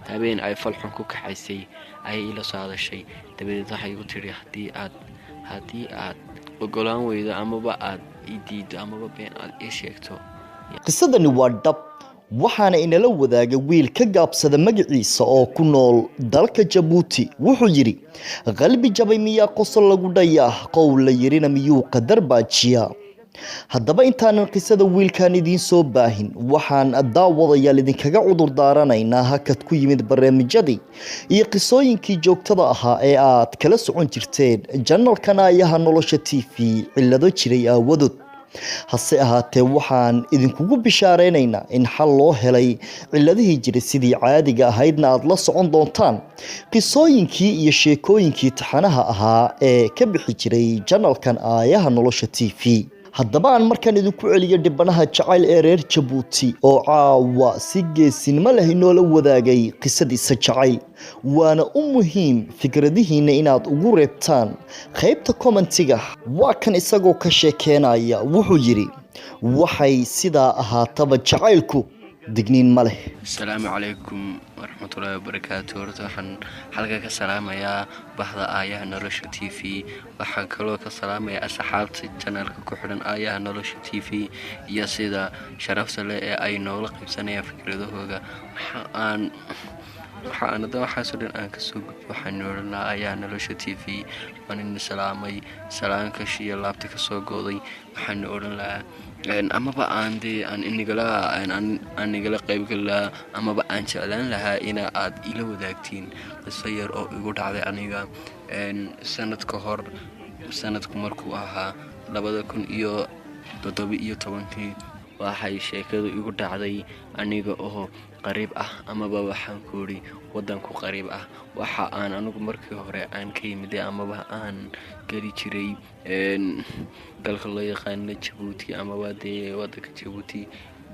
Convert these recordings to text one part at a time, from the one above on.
habeen ay falxun ku kaxaysay ayay ila soo hadashay dabadeed waxay igu tiri haddii aad ogolaan weydo amaba aad ii diido amaba been aad ii sheegto. qisadani waa dhab waxaana inala wadaaga wiil ka gaabsada magaciisa oo ku nool dalka Jabuuti. wuxuu yiri qalbi jabay miyaa qosol lagu dhayaa qowl la yirina miyuu qadar baajiya. haddaba intaanan qisada wiilkan idiin soo baahin waxaan daawadayaal idinkaga cudur daaranaynaa hakad ku yimid barnaamijyadii iyo qisooyinkii joogtada ahaa ee aad kala socon jirteen janalkan Aayaha Nolosha TV cillado jiray aawadood. hase ahaatee waxaan idinkugu bishaareynayna in xal loo helay cilladihii jiray sidii caadiga ahaydna aad la socon doontaan qisooyinkii iyo sheekooyinkii taxanaha ahaa ee ka bixi jiray janalkan Aayaha Nolosha TV. haddaba aan markaan idinku celiyo dhibanaha jacayl ee reer Jabuuti oo caawa si geesinimo leh inoola wadaagay qisadiisa jacayl. waana u muhiim fikradihiina inaad ugu reebtaan qaybta commentiga. waa kan isagoo ka sheekeynaya wuxuu yiri waxay sidaa ahaataba jacaylku digniin ma leh. Assalaamu calaykum waraxmatullaahi wabarakaatuh. horta waxaan halka ka salaamayaa bahda Aayaha Nolosha TV. waxaan kaloo ka salaamayaa asxaabta channelka ku xidhan Aayaha Nolosha TV iyo sida sharafta leh ee ay noola qaybsanayaan fikradahooda. waxaasoo dhan aan kasoo gudbo waxaan noolnaa Aayaha Nolosha TV. waan idin salaamay salaanka iyo laabta kasoo gooday. waxaan odhan lahaa amaba aan inigala qaybgalaa amaba aan jeclaan lahaa ina aad ila wadaagtiin qiso yar oo igu dhacday aniga sanadku markuu ahaa 2017. waxay sheekadu igu dhacday aniga oo qariib ah amaba waxaan ku yiri wadanku qariib ah. waxa aan anigu markii hore aan ka yimid amaba aan geli jiray dalka loo yaqaan Jabuuti amaba wadanka Jabuuti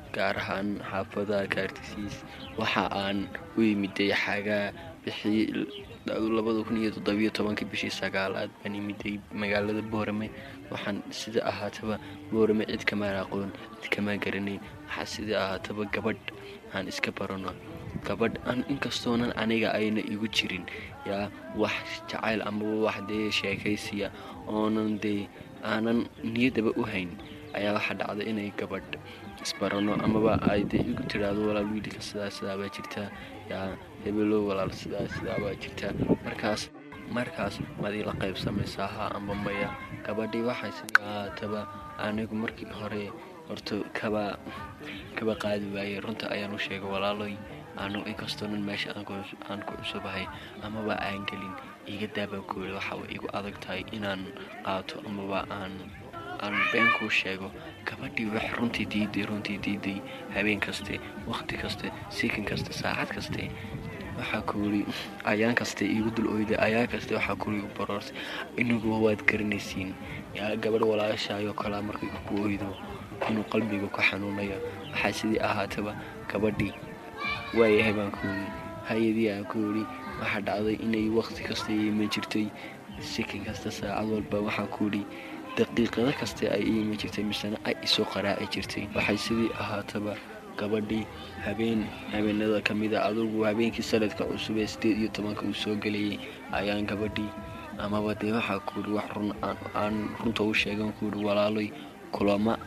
gaar ahaan xaafada Kaartisiis. waxa aan u yimid xaga bixii 2017 bishii 9aad baan yimid magaalada Boorame. waxaan sida ahaataba Boorame cid kama aqoon cid kama garanay. waxa sida ahaataba gabadh aan iska barano gabadh aan inkastoonan aniga ayna igu jirin yaa wax jacayl amaba wax sheekaysiya oonan aanan niyadaba u hayn ayaa waxa dhacday inay gabadh isbarano amaba ay igu tiraado walaal wiilka sidaas baa jirta yaa hebelo walaal sidaas baa jirta. markaas madii la qaybsamaysaa amba maya. gabadhii waxay sidaataba anigu markii hore horta kaba qaadi waayay runta ayaan u sheegay walaaloy aanu inkastoonan meesha aan ku cusubahay amaba aan gelin iga daaba kool waxa igu adag tahay inaan qaato amaba aan been ku sheego. gabadhii wax runtii diiday habeen kaste waqti kaste seekin kaste saacad kaste waxa ku yiri ayaan kaste igu dul ooyday ayaan kaste waxa ku yiri baroos inagu waad garanaysiin yaa gabadh walaashayo kala markay ku ooydo inuu qalbiga ku xanuunayo. waxa sidii ahaataba gabadhii way habeen ku hay'adii aan ku yiri waxa dhacday inay waqti kaste ma jirtay seekin kaste saacad walba waxa ku yiri daqiiqada kaste ay ma jirtay misana ay soo qaraaci jirtay. waxay sidii ahaataba gabadhii habeenada kamida adugu habeenkii sanadka cusub ee 18 uu soo galay ayaan gabadhii amaba waxa ku yiri wax run aan runta u sheegan ku yiri walaaloy kulama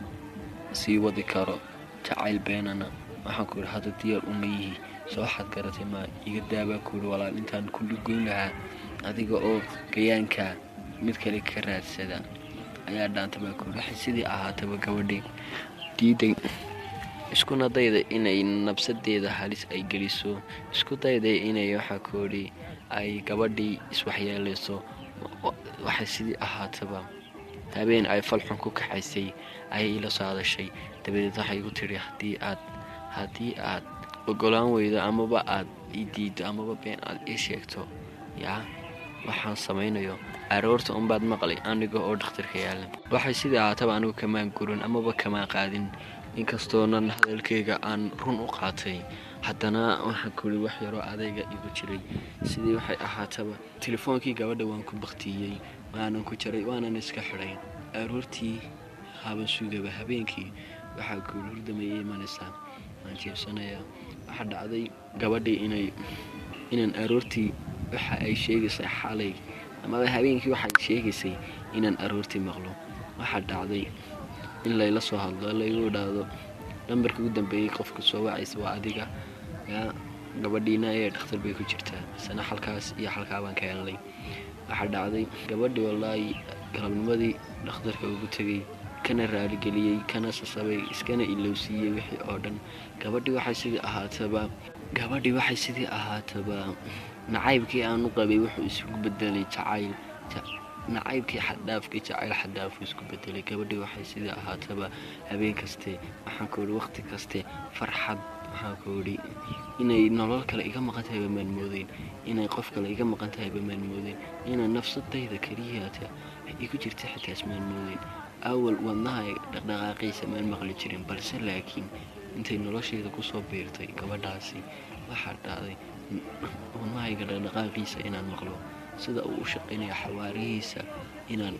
sii wadi karo jacayl beenana. waxaan ku yiri hadda diyaar uma yihi soo xad garatay ma iga daaba ku yiri walaal intaan ku dhugoyn lahaa adiga oo gayaanka mid kale ka raadsada ayaa dhaantaba ku yiri. sidii ahaataba gabadhii diiday isku dayday inay nabsadeeda halis ay geliso isku dayday inay waxa ku yiri ay gabadhii iswaxyeelayso. waxay sidii ahaataba habeen ay falxun ku kaxaysay ayay ila soo hadashay dabadeed waxay igu tiri haddii aad ogolaan weydo amaba aad ii diido amaba been aad ii sheegto yaa waxaan samaynayo aroorta baad maqlay aniga oo dhakhtarka yaala. waxay sidii ahaataba anigu kamaan gurin amaba kama qaadin inkastoonan hadalkayga aan run u qaatay haddana waxaan ku yiri wax yar oo adayga igu jiray. sidii waxay ahaataba telefoonkii gabadha waan ku baqtiyay waanan ku jaray waanan iska xiray. aroortii haba sugaba habeenkii waxa ku hurdamayay manasa aan jeesanayaa. waxa dhacday gabadhii inay inaan aroortii waxa ay sheegaysay xalay amaba habeenkii waxay sheegaysay inaan aroortii maqlo. waxaa dhacday in layla soo hadlo laygu idhaahdo lambarkii ugu dambeeyey qofka soo wacaysa waa adiga, gabadhiina ee dhakhtar bay ku jirtaa, isna halkaas iyo halkaa baan ka helnay. waxaa dhacday gabadhii wallaahi galabnimadii dhakhtarka ugu tegey, kana raaligeliyey, kana sasabay, iskana ilowsiiyey wixii oo dhan. gabadhii waxay sidii ahaataba nacaybkii aan u qabay wuxuu isugu bedelay jacayl, nacaybkii xaddaafkii jacayl xaddaafuu isku bedelay. gabadhii waxay sidii ahaataba habeen kaste waxaan ku idhi waqti kaste farxad, waxaan ku idhi inay nolol kale iga maqan tahay bamaan moodeyn, inay qof kale iga maqan tahay bamaan moodeyn, inay nafsadayda keliyaata igu jirta xitaa ismaan moodeyn. awal wadnaha dhaqdhaqaaqiisa maan maqli jirin, balse laakiin intay noloshayda kusoo biirtay gabadhaasi waxaa dhacday wadnahayga dhaqdhaqaaqiisa inaan maqlo, sida uu u shaqaynayo xawaarihiisa inaan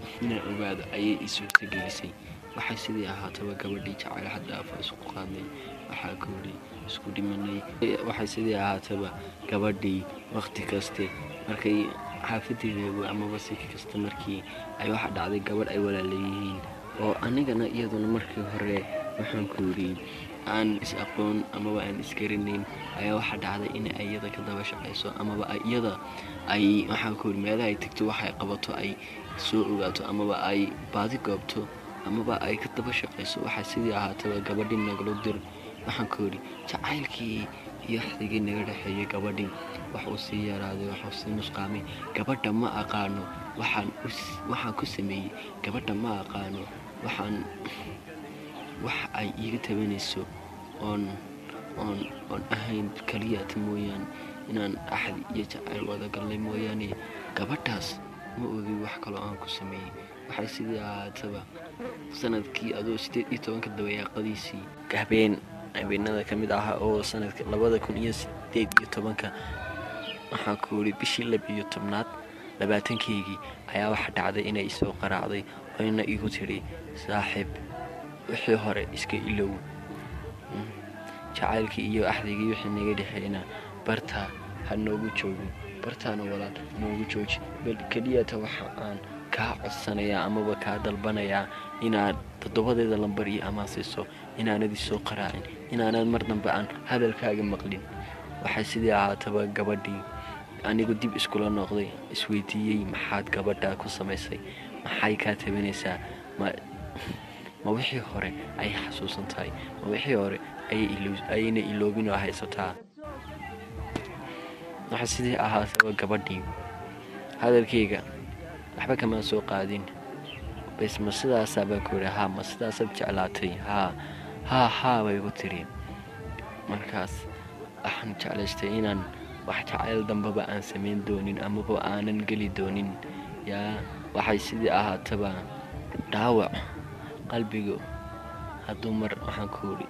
ogaado ayay i suurtagelisay. waxay sidii ahaataba gabadhii jacayl xaddaafa isku qaadnay, waxaa ku idhi isku dhimanay. waxay sidii ahaataba gabadhii waqti kaste markay xaafadeedagu amaba siki kasta markii ay waxa dhacday gabadh ay walaalayihiin oo anigana iyaduna markii hore waxaan ku idhi aan is aqoon amaba aan isgaranayn, ayaa waxaa dhacday in ay iyada ka daba shaqayso amaba iyada ay waxaan ku idhi meelaha ay tagto waxay qabato ay soo ogaato amaba ay baadi goobto amaba ay ka daba shaqayso. waxaa sidii ahaataba gabadhii nagalo dir, waxaan ku idhi jacaylkii iyo xigii naga dhexeeyey gabadhii waxuu sii yaraaday, waxuu sii nusqaamay. gabadha ma aqaano waxaan ku sameeyey, gabadha ma aqaano wax ay iiga tabanayso oon ahayn keliyata mooyaane inaan axdi iyo jacayl wada galnay mooyaane gabadhaas ma ogi wax kaloo aan ku sameeyey. waxay sidii ahaataba sanadkii adoo 18 dabayaaqadiisii habeenada ka mid ahaa oo sanadka 2018 waxaan ku idhi bishii 12aad 20keygii ayaa waxa dhacday inay isoo qaraacday oyna igu tidhi saaxiib wixii hore iska ilow, jacaylkii iyo axdigii wixii naga dhexeeyna bartaa ha noogu joogo, bartaana walaal noogu jooji. bal keliyata waxa aan kaa codsanayaa amaba kaa dalbanayaa inaad 7 lambar iyo amaasiiso, inaanad isoo qaraacin, inaanad mar dambe aan hadalkaaga maqlin. waxay sidii ahaataba gabadhii anigu dib iskula noqday, isweydiiyey maxaad gabadha ku samaysay, maxay kaa tabanaysaa, ma wixii hore ay xasuusan tahay, ma wixii hore ayayna iloobin oo haysataa. waxaa sidii ahaataba gabadhii hadalkayga waxba kamaan soo qaadin, bas ma sidaasaa baan ku idhi haa, ma sidaasaad jeclaatay, haa bay igu tiri. markaas waxaan jeclaystay inaan wax jacayl dambaba aan samayn doonin amaba aanan geli doonin. waxay sidii ahaataba dhaawac qalbiga hadduu mar waxaan ku idhi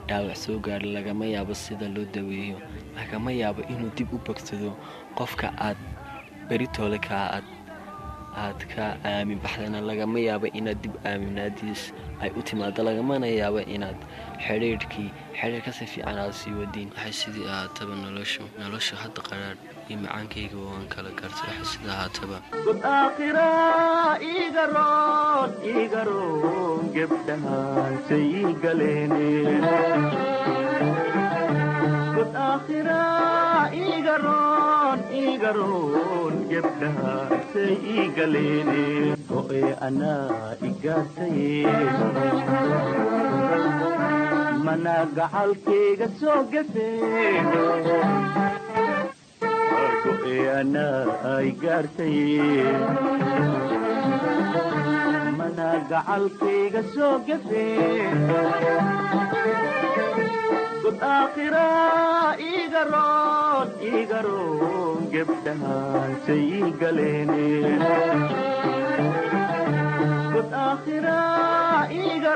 dhaawac soo gaadho lagama yaabo sida loo daweeyo, lagama yaabo inuu dib u bogsado qofka aad beritoole aad ka aamin baxdana, lagama yaabo inaad dib aaminaadiis ay u timaado, lagamana yaabo inaad xidhiirka si fiican aad sii wadiin. waxay sidii ahaataba nolosha hadda qaraar iyo macaankayga waan kala gartay. waxay sidii ahaataba god aakhira iga roon gebdhahaasay ii galeene, god aakhira iga roon gebdhahaasay ii galeene, go'e anaa igaartaye mana gacalkayga soo gafee, go'e anaa igaartaye mana gacalkayga soo gafee, god aakhira iga roon gebdhahaasay ii galeene, god aakhira iga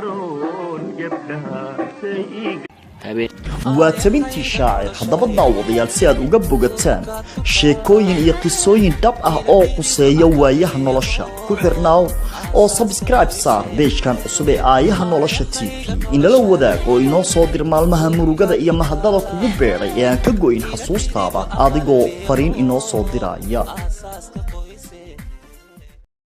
roon gebdhahaasay ii waa tabintii shaacir haddaba daawadayaal si aad uga bogataan sheekooyin iyo qisooyin dhab ah oo quseeya waayaha nolosha ku xirnaaw oo subscribe saar beejkan cusub ee aayaha nolosha TV inala wadaag oo inoo soo dir maalmaha murugada iyo mahadada kugu beeray ee aan ka go'in xasuustaada adigoo fariin inoo soo diraya